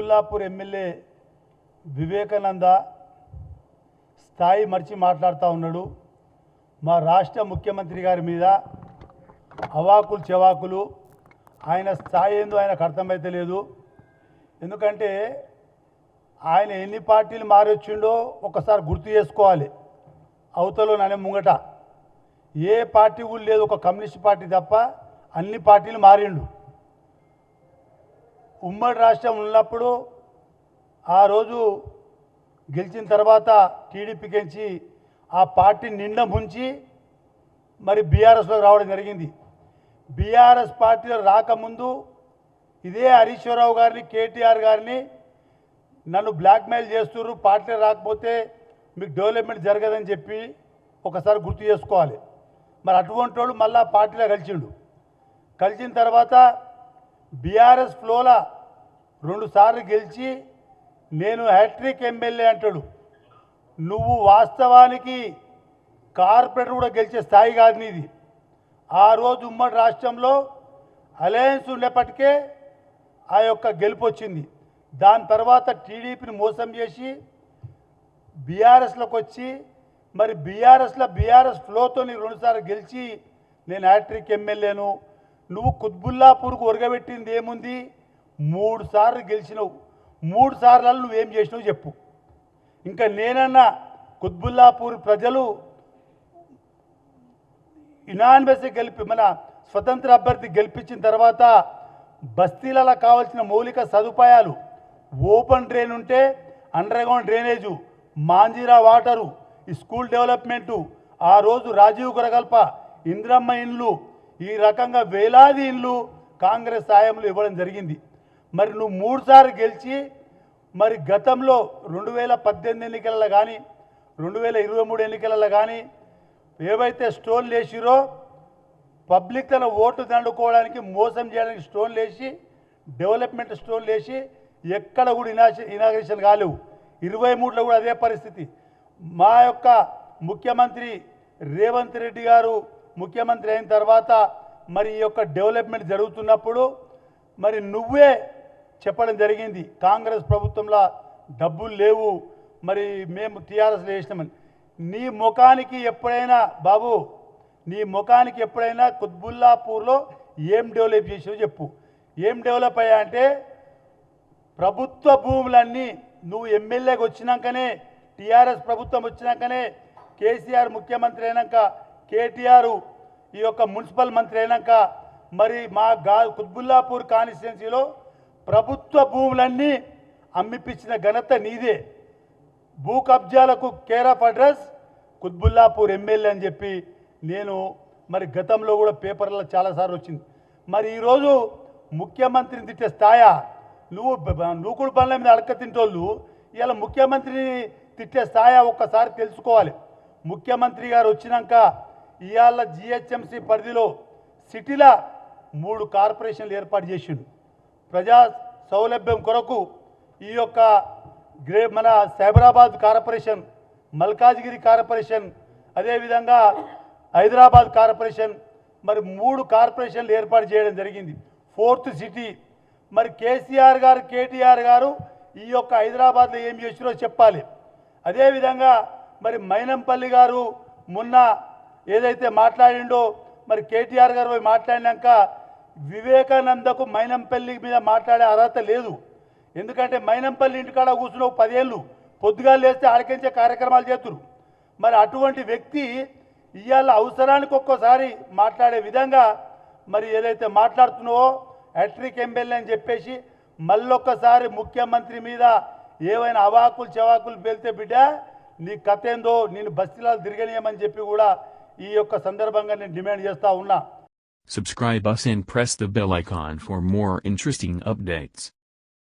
Quthbullapur MLA Vivekananda స్థాయి మర్చి మాట్లాడుతూ ఉన్నాడు. మా రాష్ట్ర ముఖ్యమంత్రి గారి మీద అవాకులు చెవాకులు. ఆయన స్థాయి ఏందో ఆయనకు అర్థమైతే లేదు. ఎందుకంటే ఆయన ఎన్ని పార్టీలు మారొచ్చిండో ఒకసారి గుర్తు చేసుకోవాలి. అవతలో నన్ను ముంగట ఏ పార్టీ కూడా లేదు, ఒక కమ్యూనిస్ట్ పార్టీ తప్ప అన్ని పార్టీలు మారిండు. ఉమ్మడి రాష్ట్రం ఉన్నప్పుడు ఆ రోజు గెలిచిన తర్వాత టీడీపీకించి ఆ పార్టీ నిండా ముంచి మరి బీఆర్ఎస్లో రావడం జరిగింది. బీఆర్ఎస్ పార్టీలో రాకముందు ఇదే హరీశ్వరరావు గారిని, కేటీఆర్ గారిని నన్ను బ్లాక్మెయిల్ చేస్తున్నారు, పార్టీ రాకపోతే మీకు డెవలప్మెంట్ జరగదని చెప్పి ఒకసారి గుర్తు చేసుకోవాలి. మరి అటువంటి వాడు మళ్ళా పార్టీలో కలిసిన తర్వాత బీఆర్ఎస్ ఫ్లోలా 2 సార్లు గెలిచి నేను హ్యాట్రిక్ ఎమ్మెల్యే అంటాడు. నువ్వు వాస్తవానికి కార్పొరేటర్ కూడా గెలిచే స్థాయి కాదు నీది. ఆ రోజు ఉమ్మడి రాష్ట్రంలో అలయన్స్ ఉండేప్పటికే ఆ యొక్క గెలుపు వచ్చింది. దాని తర్వాత టీడీపీని మోసం చేసి బీఆర్ఎస్లోకి వచ్చి మరి బీఆర్ఎస్ ఫ్లోతో నీ 2 సార్లు గెలిచి నేను హ్యాట్రిక్ ఎమ్మెల్యేను. నువ్వు కుత్బుల్లాపూర్కు ఒరగబెట్టింది ఏముంది? 3 సార్లు గెలిచినవు. 3 సార్లు నువ్వేం చేసినావు చెప్పు. ఇంకా నేనన్నా కుత్బుల్లాపూర్ ప్రజలు యునానిమస్ మన స్వతంత్ర అభ్యర్థి గెలిపించిన తర్వాత బస్తీలలో కావాల్సిన మౌలిక సదుపాయాలు, ఓపెన్ డ్రైన్ ఉంటే under ground drainage, Manjeera water, ఈ స్కూల్ డెవలప్మెంటు, ఆ రోజు రాజీవ్ గృహకల్ప, ఇంద్రమ్మ ఇండ్లు, ఈ రకంగా వేలాది ఇండ్లు కాంగ్రెస్ సాయంలో ఇవ్వడం జరిగింది. మరి నువ్వు 3 సార్లు గెలిచి మరి గతంలో 2018 ఎన్నికలలో కానీ 2023 ఎన్నికలలో కానీ ఏవైతే స్టోన్లు వేసిరో పబ్లిక్ తన ఓటు దండుకోవడానికి మోసం చేయడానికి స్టోన్లు వేసి డెవలప్మెంట్ స్టోన్లు వేసి ఎక్కడ కూడా ఇనాగ్రేషన్ కాలేవు. 23లో కూడా అదే పరిస్థితి. మా యొక్క ముఖ్యమంత్రి రేవంత్ రెడ్డి గారు ముఖ్యమంత్రి అయిన తర్వాత మరి ఈ యొక్క డెవలప్మెంట్ జరుగుతున్నప్పుడు మరి నువ్వే చెప్పడం జరిగింది కాంగ్రెస్ ప్రభుత్వంలో డబ్బులు లేవు, మరి మేము టీఆర్ఎస్లో వేసినామని. నీ ముఖానికి ఎప్పుడైనా బాబు, నీ ముఖానికి ఎప్పుడైనా కుత్బుల్లాపూర్లో ఏం డెవలప్ చేసావో చెప్పు. ఏం డెవలప్ అయ్యా అంటే ప్రభుత్వ భూములన్నీ నువ్వు ఎమ్మెల్యేకి వచ్చినాకనే, టీఆర్ఎస్ ప్రభుత్వం వచ్చినాకనే, కేసీఆర్ ముఖ్యమంత్రి అయినాక, కేటీఆర్ ఈ యొక్క మున్సిపల్ మంత్రి అయినాక మరి మా కుత్బుల్లాపూర్ కాన్స్టిట్యున్సీలో ప్రభుత్వ భూములన్నీ అమ్మిపించిన ఘనత నీదే. భూ కబ్జాలకు care of address Kutbullapur MLA అని చెప్పి నేను మరి గతంలో కూడా పేపర్లో చాలాసార్లు వచ్చింది. మరి ఈరోజు ముఖ్యమంత్రిని తిట్టే స్థాయా? నువ్వు నూకుడు బండ్ల మీద అడక తింటోళ్ళు ఇలా ముఖ్యమంత్రిని తిట్టే స్థాయా? ఒక్కసారి తెలుసుకోవాలి. ముఖ్యమంత్రి గారు వచ్చినాక ఇవాళ జిహెచ్ఎంసీ పరిధిలో సిటీలో 3 కార్పొరేషన్లు ఏర్పాటు చేసిండు. ప్రజా సౌలభ్యం కొరకు ఈ యొక్క మన సైబరాబాద్ కార్పొరేషన్, మల్కాజ్గిరి కార్పొరేషన్, అదేవిధంగా హైదరాబాద్ కార్పొరేషన్, మరి 3 కార్పొరేషన్లు ఏర్పాటు చేయడం జరిగింది. 4th సిటీ మరి కేసీఆర్ గారు, కేటీఆర్ గారు ఈ యొక్క హైదరాబాద్లో ఏం చేసిరో చెప్పాలి. అదేవిధంగా మరి మైనంపల్లి గారు మొన్న ఏదైతే మాట్లాడిండో మరి కేటీఆర్ గారు పోయి మాట్లాడినాక వివేకానందకు మైనంపల్లి మీద మాట్లాడే అర్హత లేదు. ఎందుకంటే మైనంపల్లి ఇంటికాడ కూర్చున్న 10 ఏళ్ళు పొద్దుగా లేస్తే ఆడికించే కార్యక్రమాలు చేతురు. మరి అటువంటి వ్యక్తి ఇవాళ అవసరానికి ఒక్కోసారి మాట్లాడే విధంగా మరి ఏదైతే మాట్లాడుతున్నావో హ్యాట్రిక్ ఎమ్మెల్యే అని చెప్పేసి మళ్ళొక్కసారి ముఖ్యమంత్రి మీద ఏవైనా అవాకులు చెవాకులు పేలితే బిడ్డ నీ కథ ఏందో నేను బస్తీలాలు తిరగనీయమని చెప్పి కూడా ఈ యొక్క సందర్భంగా నేను డిమాండ్ చేస్తూ ఉన్నా. Subscribe us and press the bell icon for more interesting updates.